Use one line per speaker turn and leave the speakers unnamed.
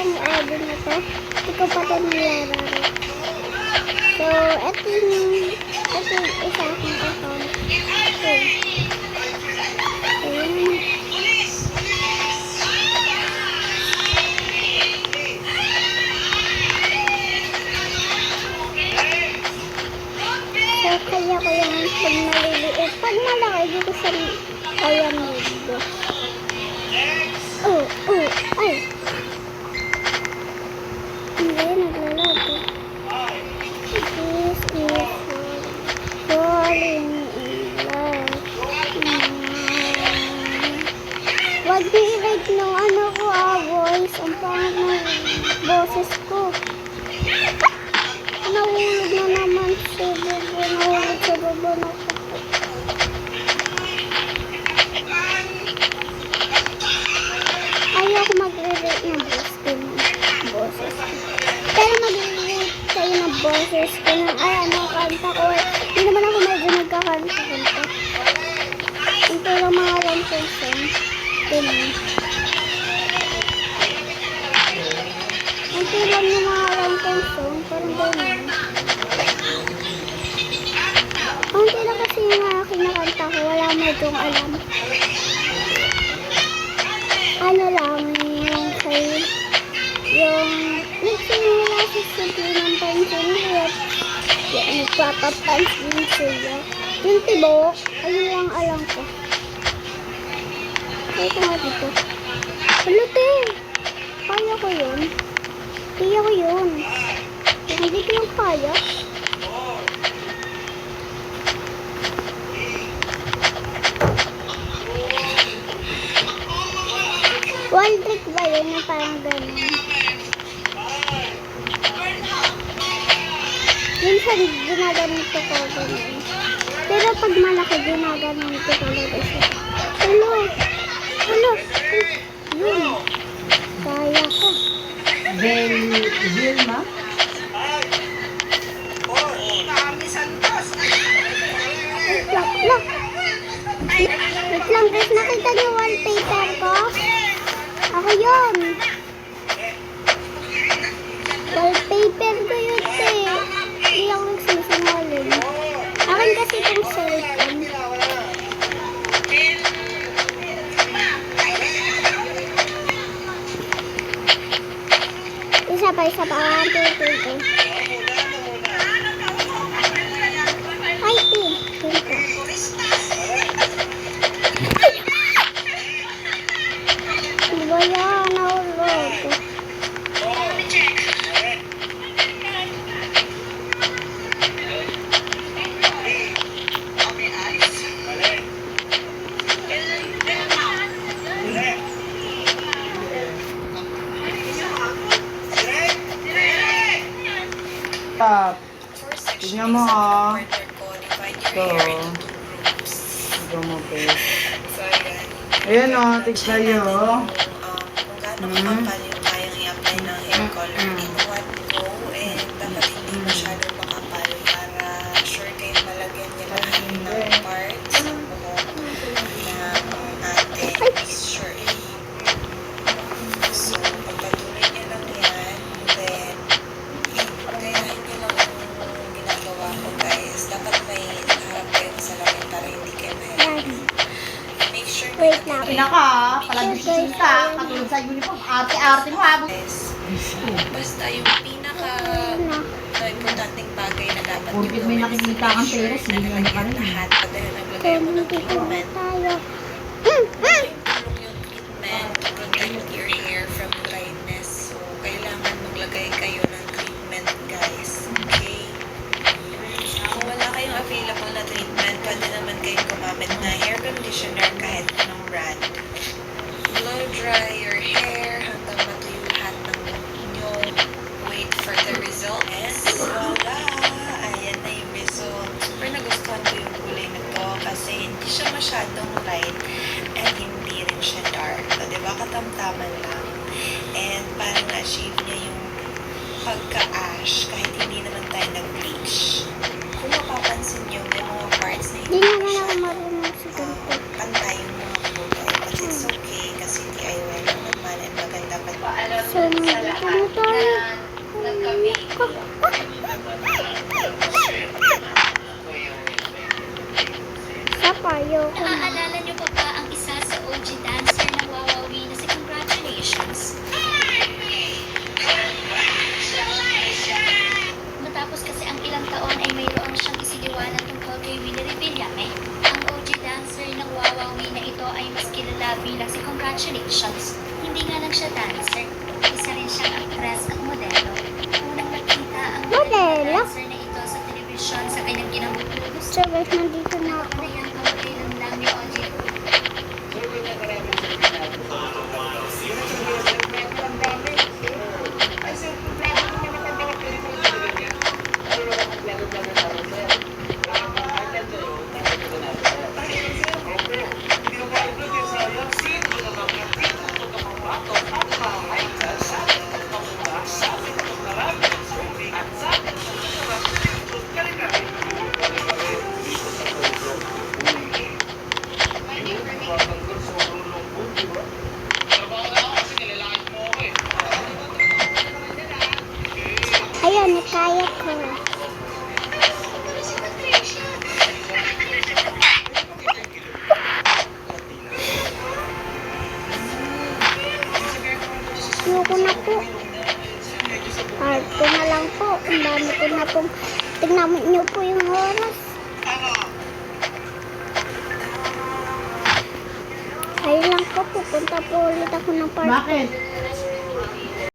itong audio na to. Hindi ko pa ito nilalaro. So, ito yung isa akong account. Okay. Ayan. So, kaya ko yan pag maliliit. Pag malaki, di ko siya kaya mag-go. Ay! Hindi, naglalaro. This is falling in love. Wag direct nung ano ko voice. Ang pangit ng boses ko. Nahulog na naman sa baba. Nahulog sa baba na ko. Ayaw ko mag-relate ng boses ko. Pero mag-relate kayo ng boses ko ng ano kanta ko. Hindi naman ako medyo nagkakanta. Ito lang mga alam ko song. Ito lang yung mga alam ko song. Parang ganyan. Kunti lang kasi yung mga kinakanta ko. Wala medyo alam. Ano lang yung kayo. Yung nagsimula sa sabi ng pansiniyat. Yung nagpapapansin siya. Yung tibok, ayun lang alam ko. Ito nga dito. Halute! Kaya ko yun. Kaya ko yun. Hindi ko yung kaya. One trick ba yun na parang gano'n? Minsan ginaganito ko gano'n. Pero pag malaki ginaganito talaga siya. Hello! Yun. Kaya ko.
Vilma?
Wait lang guys, nakita niyo wallpaper ko? Ako yun. Wallpaper ko yun Hindi ako nagsisingaling. Akin kasi itong cellphone. Isa pa. Ay, dito. Diba yan? Nahulog.
Tingnan mo Ito. Tignan mo ayan tignan nyo.
Kung gaano kapal yung kayang i-apply ng hair color in one go, and dapat hindi masyadong makapal para sure kayo malagyan niya lahat ng parts ng buhok ng ating sure. So, pagpatuloy niya lang yan, then gayahin niyo lang yung ginagawa ko guys. Dapat may harap kayo sa salamin para hindi kayo mahirap. Make sure
Wait lang.
Pinaka, palagbisin ka, katulad sa uniform, arte-arte mo
basta yung pinaka-importanting bagay na dapat yung
Porque may nakikita kang teres, hindi
na
naman ka rin.
lahat. Dahil naglagay mo ng treatment.
Tayo.
Tulong yung treatment to protect your hair from dryness. So, kailangan maglagay kayo ng treatment, guys. Okay? Kung wala kayong available na treatment, pwede naman kayong gumamit na hair conditioner kahit anong brand. Blow dry your hair hanggang matuyo lahat ng inyo. Wait for the results. Voila! Ayan na yung result. Super nagustuhan ko yung kulay na to kasi hindi siya masyadong light and hindi rin siya dark. So, diba? Katamtaman lang. And parang na-achieve niya yung pagka-ash kahit hindi naman tayo nag-bleach. Kung mapapansin nyo, may mga parts na
Hindi naman ako marunong sa ganito.
pantay yung mga kulay. But it's okay kasi DIY lang naman and maganda pa.
So, Dito na tayo. Sa payo ko na.
Naaalala niyo pa ba ang isa sa OG dancer na wawawi na si Congratulations? Matapos kasi ang ilang taon ay mayroon siyang isiniwanan tungkol kay Willie Revillame. Ang OG dancer ng wawawi na ito ay mas kilala bilang si Congratulations. Hindi nga lang siya dancer, isa rin siyang actress at modelo. Unang nakita ang
Modelo?
dancer na ito sa telebisyon sa kanyang ginamutulog.
So guys, nandito na ako.
Kaya kawalay lang ni OG.
Ayun, nakaya ko. Ayoko na po. Hard ko na lang po. Ang dami ko na pong tignan niyo po yung oras. Ayun lang po. Pupunta po ulit ako ng park.
Bakit?